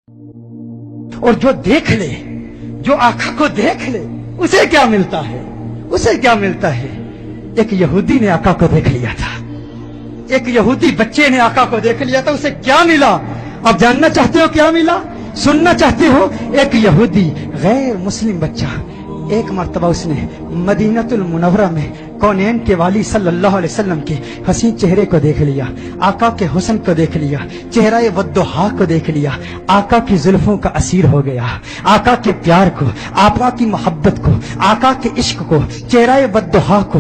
اور جو دیکھ لے، جو آقا کو دیکھ لے، اسے کیا ملتا ہے؟ اسے کیا ملتا ہے؟ ایک یہودی نے آقا کو دیکھ لیا تھا، ایک یہودی بچے نے آقا کو دیکھ لیا تھا، اسے کیا ملا؟ اب جاننا چاہتے ہو کیا ملا؟ سننا چاہتے ہو؟ ایک یہودی غیر مسلم بچہ ایک مرتبہ اس نے مدینہ المنورہ میں کونین کے والی صلی اللہ علیہ وسلم کے حسین چہرے کو دیکھ لیا، آقا کے حسن کو دیکھ لیا، چہرہ والضحا کو دیکھ لیا، آقا کی زلفوں کا اسیر ہو گیا، آقا کے پیار کو، آقا کی محبت کو، آقا کے عشق کو، چہرہ والضحا کو،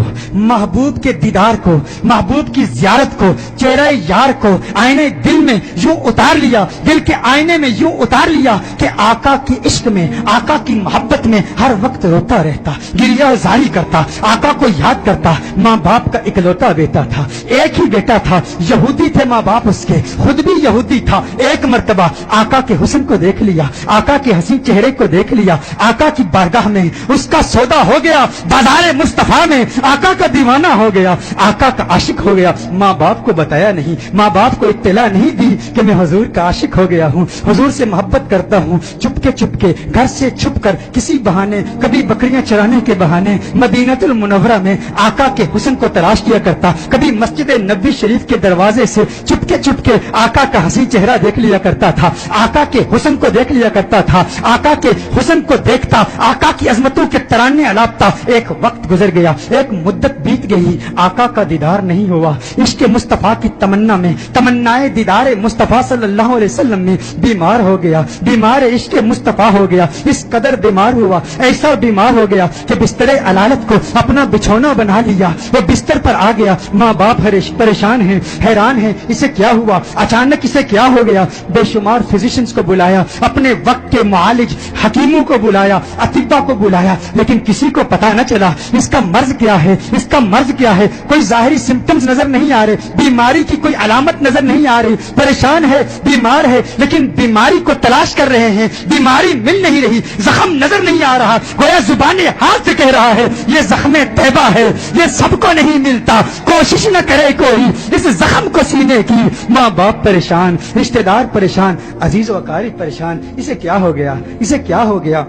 محبوب کے دیدار کو، محبوب کی زیارت کو، چہرہ یار کو آئینے دل میں یوں اتار لیا، دل کے آئینے میں یوں اتار لیا کہ آقا کے عشق میں، آقا کی محبت میں ہر وقت روتا رہتا، گریہ زاری کرتا، آقا کو یاد کرتا۔ ماں باپ کا اکلوتا بیٹا تھا، ایک ہی بیٹا تھا، یہودی تھے ماں باپ اس کے، خود بھی یہودی تھا۔ ایک مرتبہ آقا کے حسن کو دیکھ لیا، آقا کے حسین چہرے کو دیکھ لیا، آقا کی بارگاہ میں اس کا سودا ہو گیا، بازار مصطفیٰ میں آقا کا دیوانہ ہو گیا، آقا کا عاشق ہو گیا۔ ماں باپ کو بتایا نہیں، ماں باپ کو اطلاع نہیں دی کہ میں حضور کا عاشق ہو گیا ہوں، حضور سے محبت کرتا ہوں۔ چپ کے گھر سے چھپ کر کسی بہانے، کبھی بکریاں چرانے کے بہانے مدینہ المنورہ میں آقا کے حسن کو تلاش کیا کرتا، کبھی مسجد نبوی شریف کے دروازے سے چپ کے آقا کا حسین چہرہ دیکھ لیا کرتا تھا، آقا کے حسن کو دیکھ لیا کرتا تھا، آقا کے حسن کو دیکھتا، آقا کی عظمتوں کے ترانے الاپتا۔ ایک وقت گزر گیا، ایک مدت بیت گئی، آقا کا دیدار نہیں ہوا۔ عشق مصطفیٰ کی تمنا میں، تمنائے دیدار مصطفیٰ صلی اللہ علیہ وسلم میں بیمار ہو گیا، بیمار عشق مصطفیٰ ہو گیا، اس قدر بیمار ہوا، ایسا بیمار ہو گیا کہ بستر علالت کو اپنا بچھونا بنا لیا، وہ بستر پر آ گیا۔ ماں باپ پریشان ہیں، حیران ہیں، اسے کیا ہوا، اچانک اسے کیا ہو گیا۔ بے شمار فزیشنز کو بلایا، اپنے وقت کے معالج حکیموں کو بلایا، اطباء کو بلایا، لیکن کسی کو پتا نہ چلا اس کا مرض کیا ہے، اس کا مرض کیا ہے۔ کوئی ظاہری سمپٹمز نظر نہیں آ رہے، بیماری کی کوئی علامت نظر نہیں آ رہی، پریشان ہے، بیمار ہے، لیکن بیماری کو تلاش کر رہے ہیں، بیماری مل نہیں رہی، زخم نظر نہیں آ رہا، گویا زبان حال سے کہہ رہا ہے یہ زخم طیبہ ہے، یہ سب کو نہیں ملتا، کوشش نہ کرے کوئی اس زخم کو سینے کی۔ ماں باپ پریشان، رشتہ دار پریشان، عزیز و اقارب پریشان، اسے کیا ہو گیا، اسے کیا ہو گیا،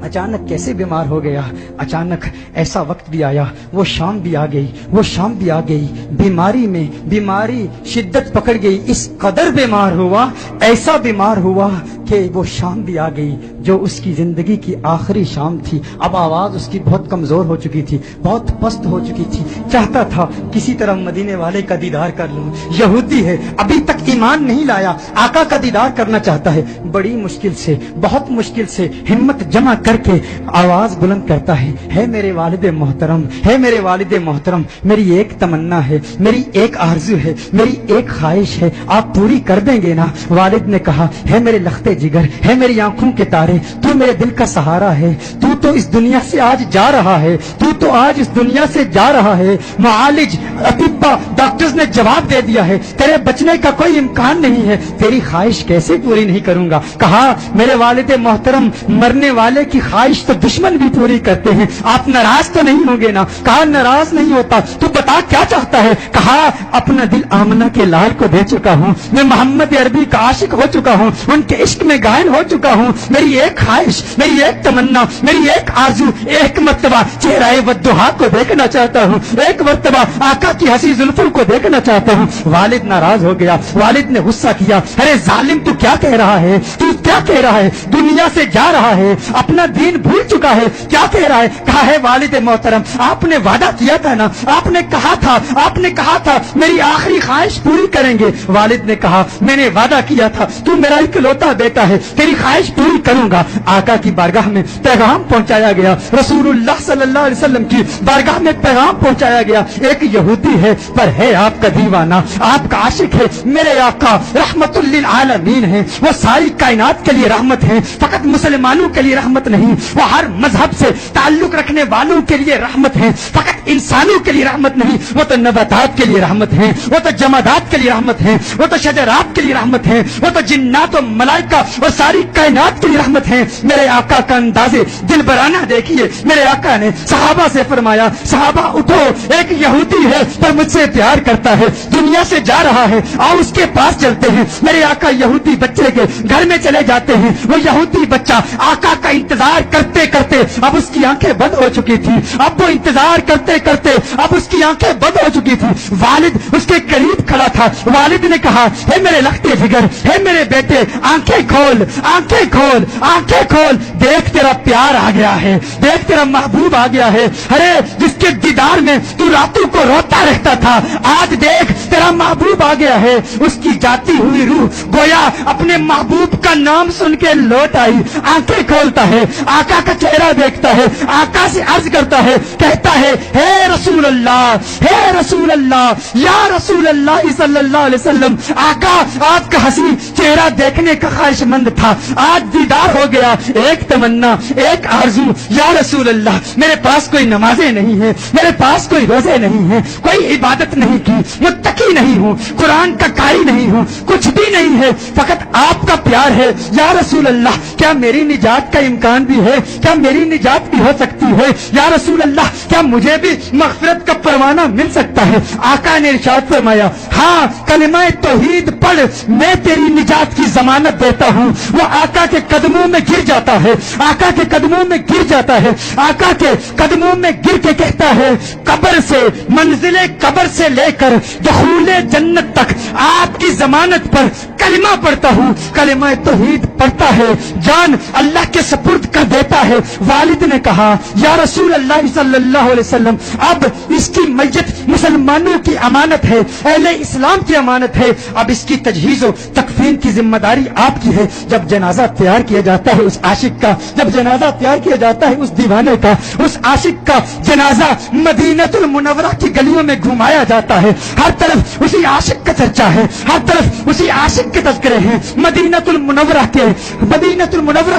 اچانک کیسے بیمار ہو گیا۔ اچانک ایسا وقت بھی آیا، وہ شام بھی آ گئی، وہ شام بھی آ گئی، بیماری میں بیماری شدت پکڑ گئی، اس قدر بیمار ہوا، ایسا بیمار ہوا کہ وہ شام بھی آ گئی جو اس کی زندگی کی آخری شام تھی۔ اب آواز اس کی بہت کمزور ہو چکی تھی، بہت پست ہو چکی تھی، چاہتا تھا کسی طرح مدینے والے کا دیدار کر لوں۔ یہودی ہے، ابھی تک ایمان نہیں لایا، آقا کا دیدار کرنا چاہتا ہے، بڑی مشکل سے، بہت مشکل سے ہمت جمع کر کے آواز بلند کرتا ہے میرے والد محترم، ہے میرے والد محترم، میری ایک تمنا ہے، میری ایک آرزو ہے، میری ایک خواہش ہے، آپ پوری کر دیں گے نا؟ والد نے کہا، ہے میرے لختے جگر، ہے میری آنکھوں کے تارے، تو میرے دل کا سہارا ہے، تو اس دنیا سے آج جا رہا ہے، تو آج اس دنیا سے جا رہا ہے۔ معالج، اطباء، ڈاکٹرز نے جواب دے دیا ہے تیرے بچنے کا کوئی امکان نہیں ہے، تیری خواہش کیسے پوری نہیں کروں گا؟ کہا، میرے والد محترم، مرنے والے کی خواہش تو دشمن بھی پوری کرتے ہیں، آپ ناراض تو نہیں ہوں گے نا؟ کہا، ناراض نہیں ہوتا، تو بتا کیا چاہتا ہے؟ کہا، اپنا دل آمنہ کے لال کو دے چکا ہوں، میں محمد عربی کا عاشق ہو چکا ہوں، ان کے عشق میں گائن ہو چکا ہوں، میری ایک خواہش، میری ایک تمنا، میری ایک آرزو، ایک مرتبہ چہرہ والضحا کو دیکھنا چاہتا ہوں، ایک مرتبہ آقا کی حسین زلفوں کو دیکھنا چاہتا ہوں۔ والد ناراض ہو گیا، والد نے غصہ کیا، ارے ظالم تو کیا کہہ رہا ہے، تو کیا کہہ رہا ہے؟ دنیا سے جا رہا ہے، اپنا دین بھول چکا ہے، کیا کہہ رہا ہے؟ کہا، ہے والد محترم، آپ نے وعدہ کیا تھا نا، آپ نے کہا تھا میری آخری خواہش پوری کریں گے۔ والد نے کہا، میں نے وعدہ کیا تھا، تو میرا اکلوتا بیٹا ہے، تیری خواہش پوری کروں گا۔ آقا کی بارگاہ میں پیغام پہنچایا گیا، رسول اللہ صلی اللہ علیہ وسلم کی بارگاہ میں پیغام پہنچایا گیا، ایک یہودی ہے پر ہے آپ کا دیوانہ، آپ کا عاشق ہے، میرے آقا رحمت للعالمین ہیں، وہ ساری کائنات کے لیے رحمت ہیں، فقط مسلمانوں کے لیے رحمت نہیں، وہ ہر مذہب سے تعلق رکھنے والوں کے لیے رحمت ہیں، فقط انسانوں کے لیے رحمت نہیں، وہ تو نباتات کے لیے رحمت ہیں، وہ تو جمادات کے لیے رحمت ہیں، وہ تو شجرات کے لیے رحمت ہیں، وہ تو جنات و ملائکہ اور ساری کائنات کے لیے رحمت ہیں۔ میرے آقا کا انداز دل बराना देखिए। मेरे आका ने सहाबा से फरमाया, सहाबा उठो, एक यहूदी है पर मुझसे प्यार करता है, दुनिया से जा रहा है, आओ उसके पास चलते हैं। मेरे आका यहूदी बच्चे के घर में चले जाते हैं। वो यहूदी बच्चा आका का इंतजार करते करते अब उसकी आंखें बंद हो चुकी थी। अब वो इंतजार करते करते अब उसकी आंखें बंद हो चुकी थी। वालिद उसके करीब खड़ा था। वालिद ने कहा, हे मेरे लखते जिगर, हे मेरे बेटे, आंखें खोल, आंखें खोल, आंखें खोल, देख तेरा प्यार आ गया है, देख तेरा महबूब आ गया है। अरे जिसके दीदार में तू रातों को रोता रहता था, आज देख तेरा महबूब आ गया है। उसकी जाती हुई रूह गोया अपने महबूब का नाम सुन के लौट आई। आंखें खोलता है, आका का चेहरा देखता है, आका से अर्ज करता है, कहता है, हे रसूल अल्लाह, हे रसूल अल्लाह, या रसूल अल्लाह सल्लल्लाहु अलैहि वसल्लम। आका आपका हसीन चेहरा देखने का ख्वाहिशमंद था, आज दीदार हो गया। एक तमन्ना, एक आरज़ू, या रसूल अल्लाह, मेरे पास कोई नमाजें नहीं है, मेरे पास कोई रोजे नहीं है, कोई इबादत नहीं की, मुत्तकी नहीं हूँ, कुरान का कारी नहीं हूँ, कुछ भी नहीं है, फकत आपका प्यार है। या रसूल अल्लाह, क्या मेरी निजात का इम्कान भी है? क्या मेरी निजात भी हो सकती है? या रसूल अल्लाह, क्या मुझे भी मग़फ़िरत का परवाना मिल सकता है? आका ने इरशाद फरमाया, हाँ, कलिमा तौहीद पढ़, मैं तेरी निजात की जमानत देता हूँ। वो आका के कदमों में गिर जाता है, आका के कदमों में गिर जाता है, आका के कदमों में गिर के कहता है, कब्र से, मंजिले कब्र से लेकर दुखूले जन्नत तक आपकी जमानत पर कलिमा पढ़ता हूँ। कलिमा तौहीद पढ़ता है, जान अल्लाह के सपुर्द कर देता है। वालिद ने कहा, या रसूल अल्लाह सल्लल्लाहु अलैहि वसल्लम, अब इसकी मैयत मुसलमानों की अमानत है, अहले इस्लाम की अमानत है, अब इसकी तजहीज़ और तकफीन की जिम्मेदारी आपकी है। जब जनाजा तैयार किया जाता है उस आशिक का, जब जनाजा तैयार किया जाता है उस दीवाने का, उस आशिक का जनाजा मदीनतुल मुनव्वरा की गलियों में घुमाया जाता है। हर तरफ उसी आशिक का चर्चा है, हर तरफ उसी आशिक के तज़किरे हैं। मदीनतुल मुनव्वरा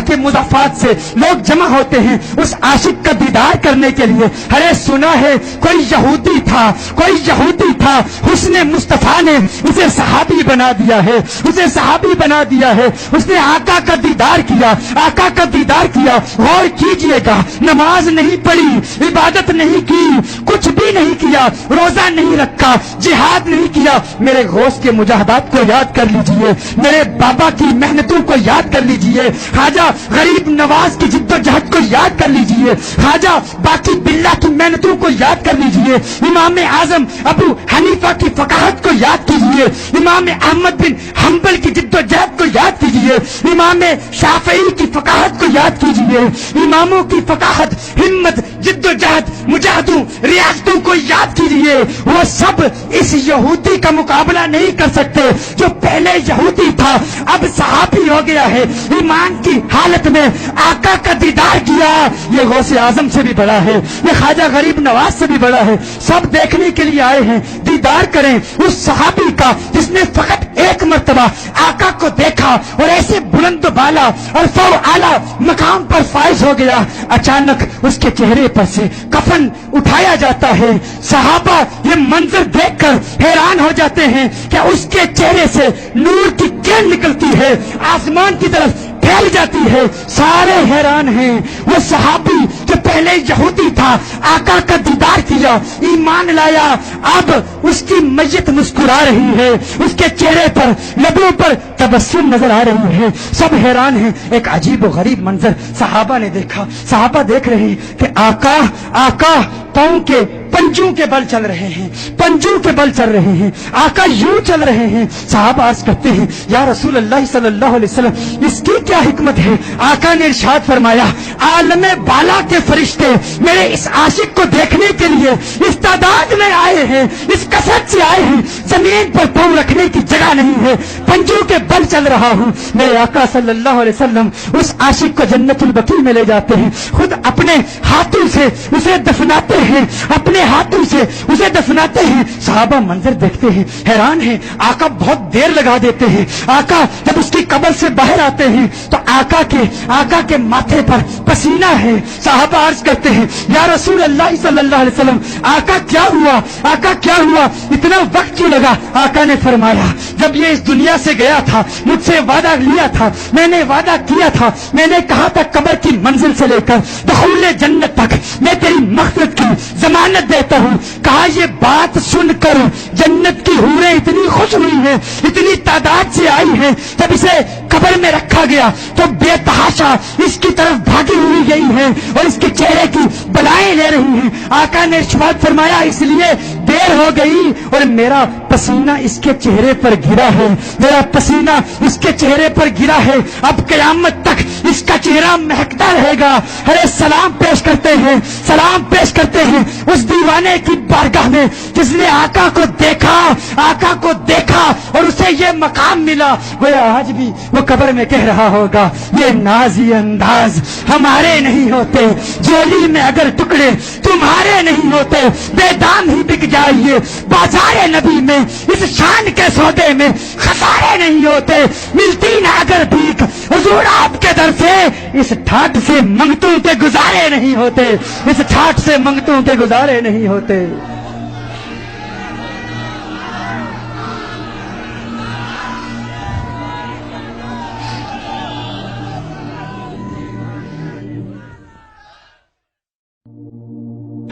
के मुज़ाफ़ात से लोग जमा होते हैं उस आशिक का दीदार करने के लिए। अरे सुना है कोई यहूदी था, कोई यहूदी था, हुस्ने मुस्तफा ने उसे सहाबी बना दिया है, उसे सहाबी बना दिया है। उसने आका का दीदार किया, आका का दीदार किया। गौर कीजिएगा, नमाज नहीं पढ़ी, इबादत नहीं की, कुछ भी नहीं किया, रोजा नहीं रखा, जिहाद नहीं किया। मेरे गौस के मुजाहदात को याद कर लीजिए, मेरे बाबा की मेहनतों को याद कर लीजिए, ख्वाजा गरीब नवाज की जिद्दोजहद को याद कर लीजिए, ख्वाजा बाकी बिल्ला की मेहनतों को याद कर लीजिए, इमाम आजम अबू हनीफा की फकाहत को याद कीजिए, इमाम अहमद बिन हम्बल की जिद्दोजहद को याद कीजिए, इमाम शाफई की फकाहत को याद कीजिए। इमामों की फकाहत, हिम्मत, जिद्दोजहद, मुजाहदों, रियासतों को याद कीजिए। वो सब इस यहूदी का मुकाबला नहीं कर सकते जो पहले यहूदी था, अब सहाबी हो गया है। ईमान की हालत में आका का दीदार किया, ये गौसे आजम से भी बड़ा है, ये ख्वाजा गरीब नवाज से भी बड़ा है। सब देखने के लिए आए हैं, दीदार करें उस सहाबी का जिसने फकत एक मर्तबा आका को देखा और ऐसे बुलंद बाला और फौ आला मकाम पर फाइज हो गया। अचानक उसके चेहरे पर से कफन उठाया जाता है। सहाबा ये मंजर देखकर हैरान हो जाते हैं कि उसके चेहरे से नूर की किरण निकलती है, आसमान की तरफ फैल जाती है। सारे हैरान हैं। वो सहाबी जो पहले यहूदी था, आका का दीदार किया, ईमान लाया, अब उसकी मैयत मुस्कुरा रही है, उसके चेहरे पर, लबों पर तबस्सुम नजर आ रही है। सब हैरान हैं। एक अजीब और गरीब मंजर सहाबा ने देखा। सहाबा देख रहे हैं कि आका पांव के पंजों के बल चल रहे हैं, पंजों के बल चल रहे हैं, आका यूं चल रहे हैं। सहाबा अर्ज करते हैं, या रसूल अल्लाह सल्लल्लाहु अलैहि वसल्लम, इसकी क्या हिकमत है? आका ने इरशाद फरमाया, आलमे बाला के फरिश्ते मेरे इस आशिक को देखने के लिए इस तादाद में आए हैं, इस कसरत से आए हैं, जमीन पर पांव रखने की जगह नहीं है, पंजों के बल चल रहा हूं। मेरे आका सल्लल्लाहु अलैहि वसल्लम उस आशिक को जन्नतुल बकी में ले जाते हैं, खुद अपने हाथों से उसे दफनाते हैं, अपने हाथों से उसे दफनाते हैं। सहाबा मंजर देखते हैं, हैरान हैं। आका बहुत देर लगा देते हैं। आका जब उसकी कब्र से बाहर आते हैं तो आका के माथे पर पसीना है। साहबा अर्ज करते हैं या रसूल अल्लाह सल्लल्लाहु अलैहि वसल्लम, आका क्या हुआ, आका क्या हुआ, इतना वक्त क्यों लगा? आका ने फरमाया जब ये इस दुनिया से गया था मुझसे वादा लिया था, मैंने वादा किया था, मैंने कहा था कब्र की मंजिल से लेकर दुखूले जन्नत तक मैं तेरी मग़फ़िरत की जमानत देता हूँ। कहा ये बात सुनकर जन्नत की हूरें इतनी खुश हुई हैं, इतनी तादाद से आई हैं, जब इसे कब्र में रखा गया तो बेतहाशा इसकी तरफ भागी हुई गई हैं और इसके चेहरे की बलाएं ले रही हैं। आका ने इरशाद फरमाया इसलिए देर हो गई और मेरा पसीना इसके चेहरे पर गिरा है, मेरा पसीना इसके चेहरे पर गिरा है, अब कयामत तक इसका चेहरा महकता रहेगा। अरे सलाम पेश करते हैं, सलाम पेश करते हैं उस दीवाने की बारगाह में जिसने आका को देखा, आका को देखा और उसे ये मकाम मिला। वो आज भी वो कब्र में कह रहा होगा ये नाज़ी अंदाज हमारे नहीं होते, जोली में अगर टुकड़े तुम्हारे नहीं होते, बेदाम ही बिक जाइए बाजारे नबी में, इस शान के सौदे में खसारे नहीं होते, मिलती ना अगर भीख हुजूर आपके दर से, इस ठाठ से मंगतों के गुजारे नहीं होते, इस ठाठ से मंगतों के गुजारे नहीं होते।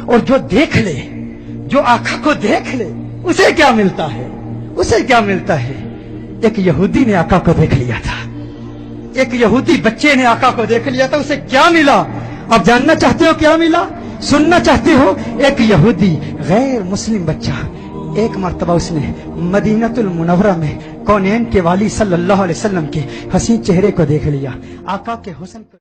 और जो देख ले, जो आका को देख ले, उसे क्या मिलता है, उसे क्या मिलता है? एक यहूदी ने आका को देख लिया था, एक यहूदी बच्चे ने आका को देख लिया था, उसे क्या मिला? अब जानना चाहते हो क्या मिला? सुनना चाहते हो? एक यहूदी गैर मुस्लिम बच्चा एक मर्तबा उसने मदीनतुल मुनव्वरा में कौनैन के वाली सल्लल्लाहु अलैहि वसल्लम के हसीन चेहरे को देख लिया, आका के हुस्न को